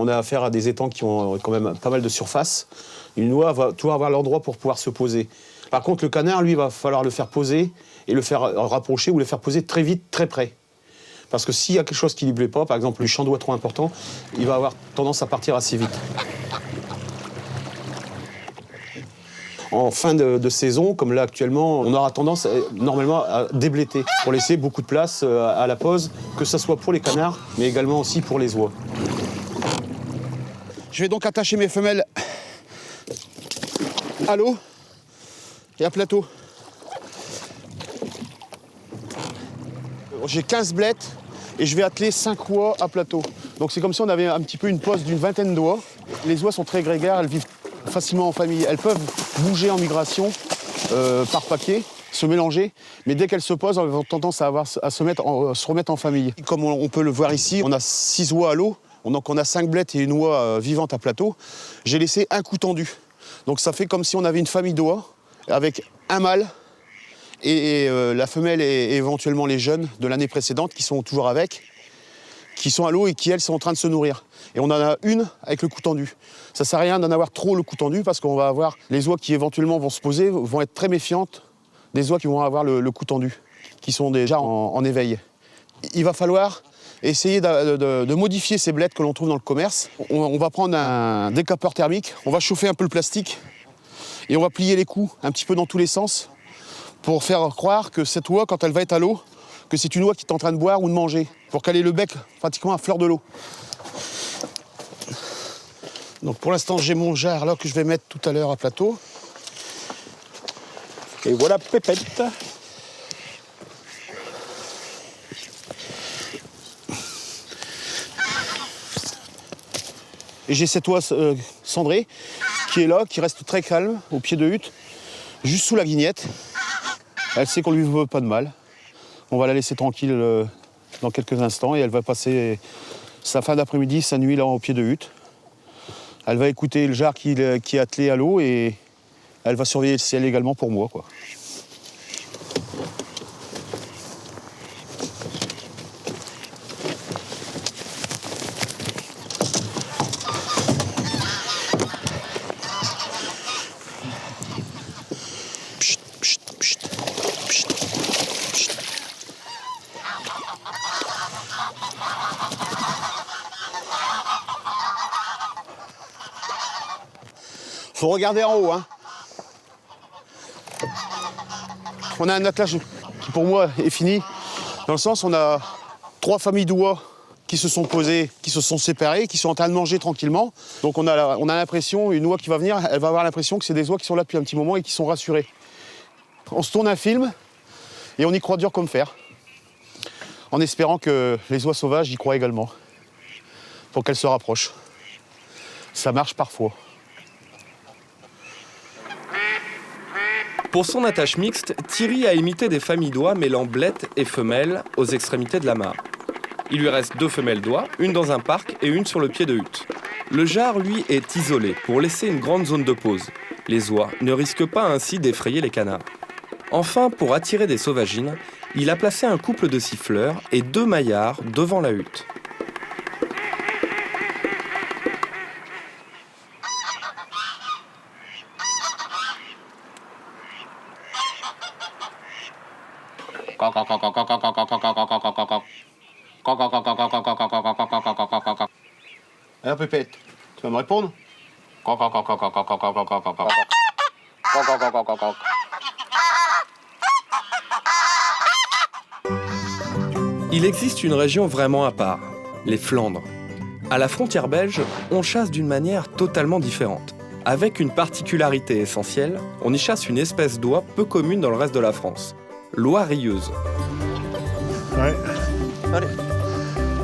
a affaire à des étangs qui ont quand même pas mal de surface. Une oie va toujours avoir l'endroit pour pouvoir se poser. Par contre, le canard, lui, va falloir le faire poser et le faire rapprocher ou le faire poser très vite, très près. Parce que s'il y a quelque chose qui ne lui plaît pas, par exemple le champ d'oie trop important, il va avoir tendance à partir assez vite. En fin de saison, comme là actuellement, on aura tendance normalement à débléter pour laisser beaucoup de place à la pose, que ce soit pour les canards, mais également aussi pour les oies. Je vais donc attacher mes femelles à l'eau et à plateau. J'ai 15 blettes et je vais atteler 5 oies à plateau. Donc c'est comme si on avait un petit peu une pose d'une vingtaine d'oies. Les oies sont très grégaires, elles vivent facilement en famille. Elles peuvent bouger en migration par paquet, se mélanger, mais dès qu'elles se posent, elles ont tendance à se remettre en famille. Comme on peut le voir ici, on a 6 oies à l'eau, donc on a 5 blettes et une oie vivante à plateau. J'ai laissé un coup tendu. Donc ça fait comme si on avait une famille d'oies avec un mâle et la femelle et éventuellement les jeunes de l'année précédente qui sont toujours avec, qui sont à l'eau et qui, elles, sont en train de se nourrir. Et on en a une avec le cou tendu. Ça ne sert à rien d'en avoir trop le cou tendu parce qu'on va avoir les oies qui éventuellement vont se poser, vont être très méfiantes des oies qui vont avoir le cou tendu, qui sont déjà en éveil. Il va falloir essayer de modifier ces blettes que l'on trouve dans le commerce. On va prendre un décapeur thermique, on va chauffer un peu le plastique et on va plier les coups un petit peu dans tous les sens pour faire croire que cette oie, quand elle va être à l'eau, que c'est une oie qui est en train de boire ou de manger, pour qu'elle ait le bec pratiquement à fleur de l'eau. Donc pour l'instant, j'ai mon jarre là que je vais mettre tout à l'heure à plateau. Et voilà Pépette. Et j'ai cette oie cendrée qui est là, qui reste très calme, au pied de hutte, juste sous la guignette. Elle sait qu'on ne lui veut pas de mal. On va la laisser tranquille dans quelques instants et elle va passer sa fin d'après-midi, sa nuit là au pied de hutte. Elle va écouter le jar qui est attelé à l'eau et elle va surveiller le ciel également pour moi, quoi. Faut regarder en haut, hein. On a un attelage qui pour moi est fini, dans le sens où on a 3 familles d'oies qui se sont posées, qui se sont séparées, qui sont en train de manger tranquillement. Donc on a l'impression, une oie qui va venir, elle va avoir l'impression que c'est des oies qui sont là depuis un petit moment et qui sont rassurées. On se tourne un film Et on y croit dur comme fer, en espérant que les oies sauvages y croient également, pour qu'elles se rapprochent. Ça marche parfois. Pour son attache mixte, Thierry a imité des familles d'oies mêlant blettes et femelles aux extrémités de la mare. Il lui reste 2 femelles d'oies, une dans un parc et une sur le pied de hutte. Le jar, lui, est isolé pour laisser une grande zone de pause. Les oies ne risquent pas ainsi d'effrayer les canards. Enfin, pour attirer des sauvagines, il a placé un couple de siffleurs et 2 maillards devant la hutte. Alors Pépette, tu vas me répondre? Il existe une région vraiment à part, les Flandres. À la frontière belge, on chasse d'une manière totalement différente. Avec une particularité essentielle, on y chasse une espèce d'oie peu commune dans le reste de la France, l'oie rieuse. Ouais. Allez.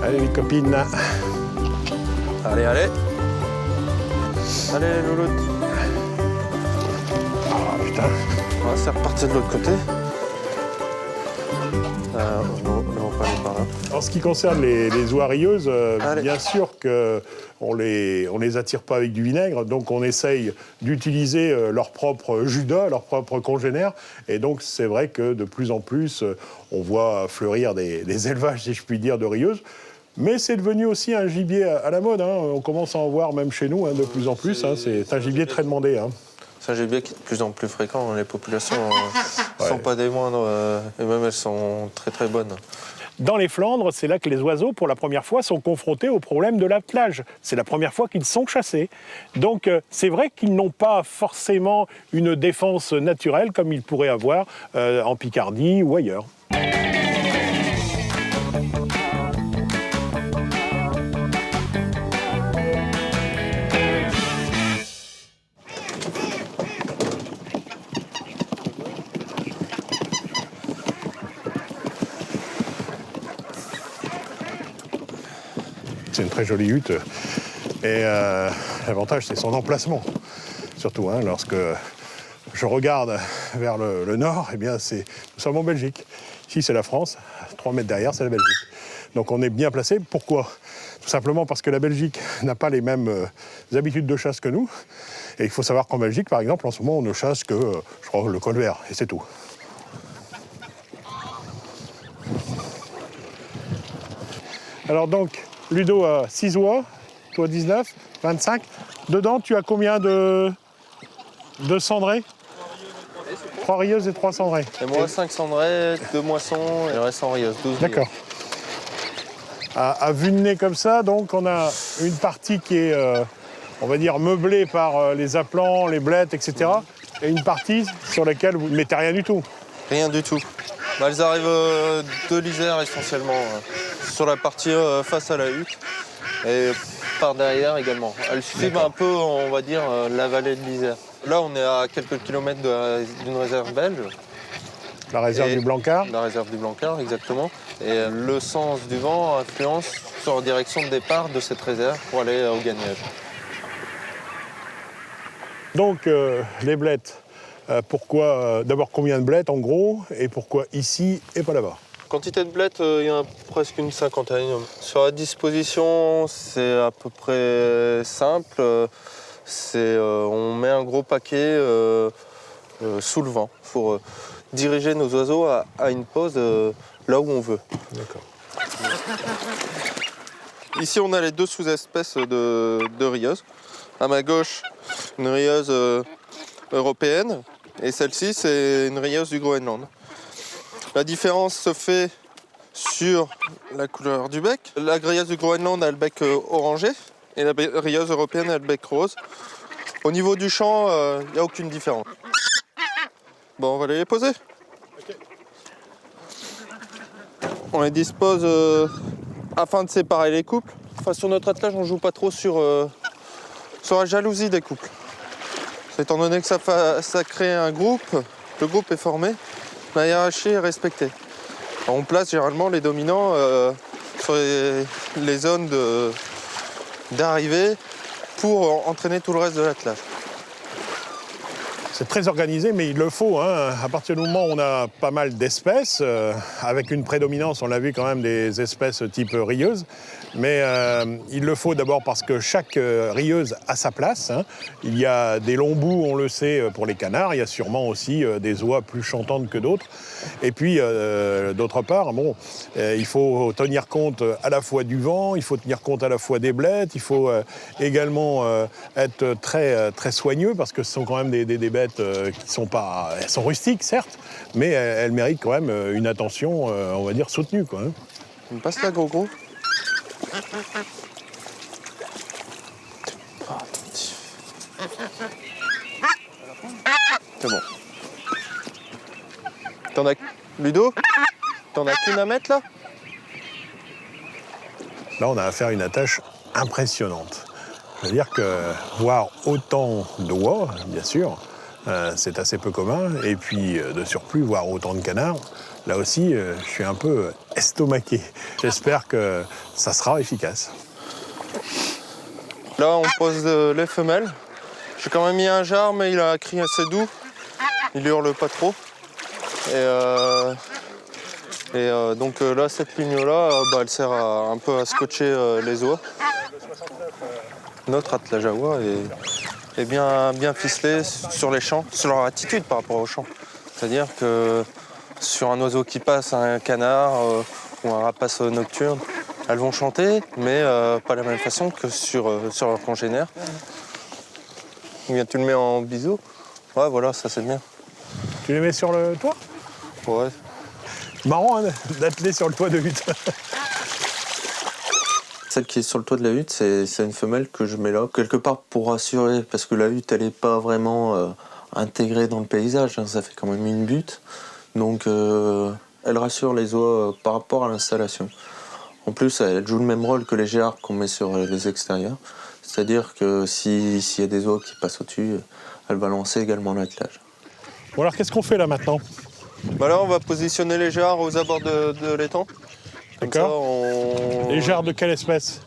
Allez les copines. Allez, allez. Allez, louloute. Ah putain. Ouais, c'est reparti de l'autre côté. On va pas aller par là. En ce qui concerne les oies rieuses, bien sûr qu'on les attire pas avec du vinaigre, donc on essaye d'utiliser leur propre judas, leur propre congénère, et donc c'est vrai que de plus en plus, on voit fleurir des élevages, si je puis dire, de rieuses. Mais c'est devenu aussi un gibier à la mode, hein. On commence à en voir même chez nous, hein, de plus en plus. Hein. C'est un gibier très demandé. Hein. C'est un gibier qui est de plus en plus fréquent. Les populations ne sont pas des moindres, et même elles sont très très bonnes. Dans les Flandres, c'est là que les oiseaux, pour la première fois, sont confrontés au problème de l'attelage. C'est la première fois qu'ils sont chassés. Donc c'est vrai qu'ils n'ont pas forcément une défense naturelle comme ils pourraient avoir en Picardie ou ailleurs. C'est une très jolie hutte. Et l'avantage, c'est son emplacement. Surtout, hein, lorsque je regarde vers le nord, eh bien, nous sommes en Belgique. Ici, c'est la France. 3 mètres derrière, c'est la Belgique. Donc, on est bien placé. Pourquoi? Tout simplement parce que la Belgique n'a pas les mêmes habitudes de chasse que nous. Et il faut savoir qu'en Belgique, par exemple, en ce moment, on ne chasse que, je crois, le colvert. Et c'est tout. Alors donc, Ludo a 6 oies, toi 19, 25. Dedans, tu as combien de cendrées? 3 rieuses et 3 cendrées. Et moi, 5 cendrées, 2 moissons et le reste en rieuse, 12 D'accord. À vue de nez comme ça, donc, on a une partie qui est, on va dire, meublée par les aplants, les blettes, etc. Et une partie sur laquelle vous ne mettez rien du tout. Rien du tout. Elles arrivent de l'Isère essentiellement, sur la partie face à la hutte et par derrière également. Elles suivent un peu, on va dire, la vallée de l'Isère. Là, on est à quelques kilomètres d'une réserve belge. La réserve du Blancard. La réserve du Blancard, exactement. Et le sens du vent influence sur la direction de départ de cette réserve pour aller au gagnage. Donc, les blettes. Pourquoi, d'abord, combien de blettes en gros, et pourquoi ici et pas là-bas? Quantité de blettes, il y en a presque une cinquantaine. Sur la disposition, c'est à peu près simple. On met un gros paquet sous le vent pour diriger nos oiseaux à une pause là où on veut. D'accord. Ici, on a les 2 sous-espèces de rieuses. À ma gauche, une rieuse européenne. Et celle-ci, c'est une rieuse du Groenland. La différence se fait sur la couleur du bec. La rieuse du Groenland a le bec orangé et la rieuse européenne a le bec rose. Au niveau du chant, il n'y a aucune différence. Bon, on va aller les poser. On les dispose afin de séparer les couples. Enfin, sur notre attelage, on ne joue pas trop sur la jalousie des couples. Étant donné que ça crée un groupe, le groupe est formé, la hiérarchie est respectée. On place généralement les dominants sur les zones d'arrivée pour entraîner tout le reste de l'attelage. C'est très organisé, mais il le faut. Hein. À partir du moment où on a pas mal d'espèces, avec une prédominance, on l'a vu quand même, des espèces type rieuse. Mais il le faut d'abord parce que chaque rieuse a sa place. Hein. Il y a des longs bouts, on le sait, pour les canards. Il y a sûrement aussi des oies plus chantantes que d'autres. Et puis, d'autre part, il faut tenir compte à la fois du vent, il faut tenir compte à la fois des blettes, il faut également être très, très soigneux parce que ce sont quand même des bêtes qui sont pas... Elles sont rustiques, certes, mais elles méritent quand même une attention, on va dire, soutenue, quoi. Hein. On passe là, gros. C'est bon. T'en as... Ludo, t'en as qu'une à mettre, là? Là, on a affaire à une attache impressionnante. C'est-à-dire que voir autant d'oies, bien sûr, c'est assez peu commun. Et puis, de surplus, voir autant de canards, là aussi, je suis un peu estomaqué. J'espère que ça sera efficace. Là, on pose les femelles. J'ai quand même mis un jar, mais il a un cri assez doux. Il hurle pas trop. Donc là, cette ligne-là, elle sert un peu à scotcher les oies. Notre attelage à oies est bien ficelé sur les champs, sur leur attitude par rapport aux champs. C'est-à-dire que sur un oiseau qui passe, un canard ou un rapace nocturne, elles vont chanter, mais pas de la même façon que sur leurs congénères. Ou bien tu le mets en biseau. Ouais, voilà, ça c'est bien. Tu les mets sur le toit? Ouais. Marrant, hein, d'atteler sur le toit de hutte. Celle qui est sur le toit de la hutte, c'est une femelle que je mets là, quelque part pour rassurer, parce que la hutte, elle n'est pas vraiment intégrée dans le paysage, hein, ça fait quand même une butte. Donc, elle rassure les oies par rapport à l'installation. En plus, elle joue le même rôle que les géards qu'on met sur les extérieurs. C'est-à-dire que s'il y a des oies qui passent au-dessus, elle va lancer également l'attelage. Bon alors, qu'est-ce qu'on fait là maintenant? Là, on va positionner les jarres aux abords de l'étang. D'accord. Les jarres de quelle espèce?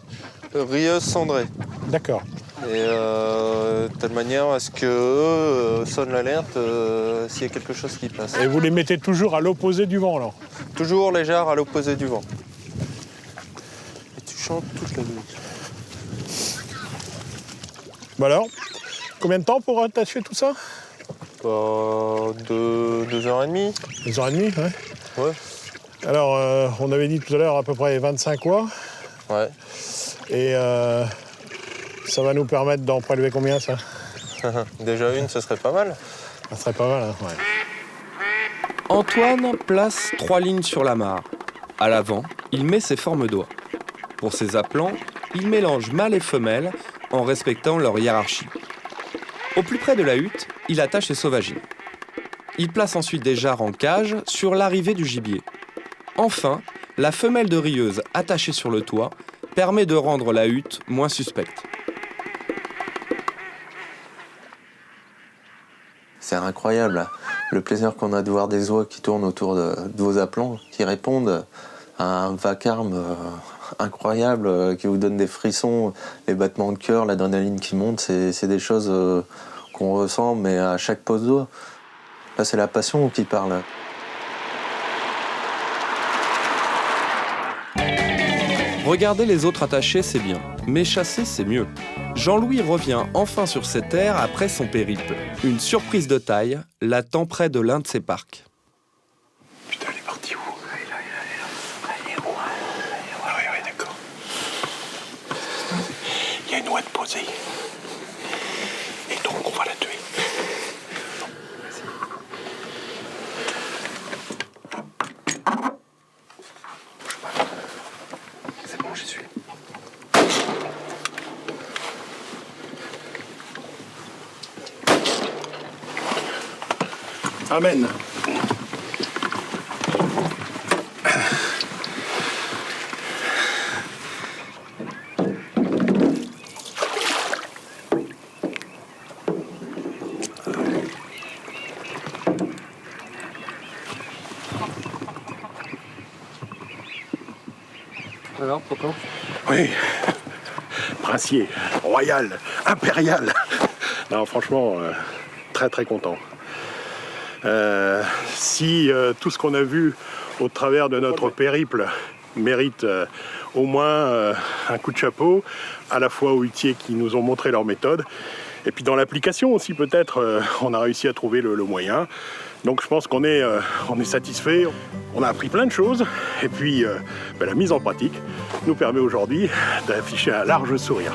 Rieuse cendrée. D'accord. Et de telle manière à ce qu'eux sonnent l'alerte s'il y a quelque chose qui passe. Et vous les mettez toujours à l'opposé du vent, alors? Toujours les jarres à l'opposé du vent. Et tu chantes toute la nuit. Bon alors, combien de temps pour attacher tout ça? 2h30. 2h30, ouais. Ouais. Alors, on avait dit tout à l'heure à peu près 25 oies. Ouais. Et ça va nous permettre d'en prélever combien, ça? Déjà une, ce serait pas mal. Ça serait pas mal, hein, ouais. Antoine place 3 lignes sur la mare. À l'avant, il met ses formes d'oies. Pour ses appelants, il mélange mâles et femelles en respectant leur hiérarchie. Au plus près de la hutte, il attache ses sauvagines. Il place ensuite des jarres en cage sur l'arrivée du gibier. Enfin, la femelle de rieuse attachée sur le toit permet de rendre la hutte moins suspecte. C'est incroyable, le plaisir qu'on a de voir des oies qui tournent autour de vos appelants, qui répondent à un vacarme incroyable, qui vous donne des frissons, les battements de cœur, l'adrénaline qui monte, c'est des choses qu'on ressent, mais à chaque pose d'oie. Là, c'est la passion qui parle. Regarder les autres attachés, c'est bien, mais chasser, c'est mieux. Jean-Louis revient enfin sur ses terres après son périple. Une surprise de taille l'attend près de l'un de ses parcs. Putain, elle est partie où? Elle est où? Ah oui, d'accord. Il y a une ouate posée. Et donc, on va la tuer. C'est bon, j'y suis. Amen. l'arbre, copain? Oui, princier, royal, impérial. Non, franchement, très très content. Si tout ce qu'on a vu au travers de notre périple mérite au moins un coup de chapeau, à la fois aux huttiers qui nous ont montré leur méthode, et puis dans l'application aussi peut-être, on a réussi à trouver le moyen. Donc je pense qu'on est satisfait, on a appris plein de choses, et puis la mise en pratique nous permet aujourd'hui d'afficher un large sourire.